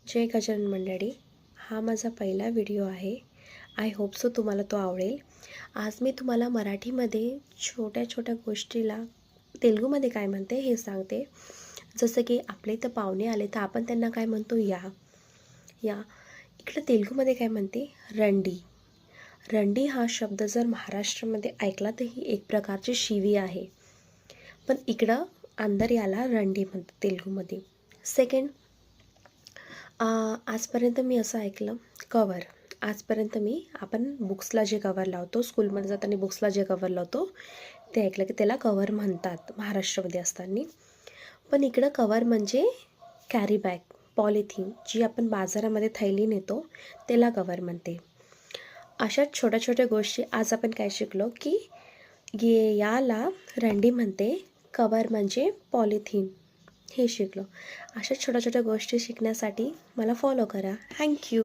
जय गजानन मंडळी. हा माझा पहिला व्हिडिओ आहे. आय होप सो तुम्हाला तो आवडेल. आज मी तुम्हाला मराठीमध्ये छोट्या छोट्या गोष्टीला तेलुगूमध्ये काय म्हणते हे सांगते. जसं की आपले इथं पाहुणे आले तर आपण त्यांना काय म्हणतो, या या. इकडं तेलुगूमध्ये काय म्हणते, रंडी. रंडी हा शब्द जर महाराष्ट्रामध्ये ऐकला तर ही एक प्रकारची शिवी आहे, पण इकडं अंदर याला रंडी म्हणतात तेलुगूमध्ये. सेकंड, आजपर्यंत मी असं ऐकलं, कवर. आजपर्यंत आपण बुक्सला जे कवर लावतो, स्कूलमध्ये जाताना बुक्सला जे कवर लावतो ते ऐकलं की त्याला कवर म्हणतात महाराष्ट्रामध्ये असताना. पण इकडं कवर म्हणजे कॅरी बॅग, पॉलिथिन जी आपण बाजारामध्ये थैली नेतो त्याला कवर म्हणते. अशा छोट्या छोट्या गोष्टी आज आपण काय शिकलो की याला रंडी म्हणते, कवर म्हणजे पॉलिथिन, हे शिकलो. अशा छोट्या छोट्या गोष्टी शिकण्यासाठी मला फॉलो करा. थँक्यू.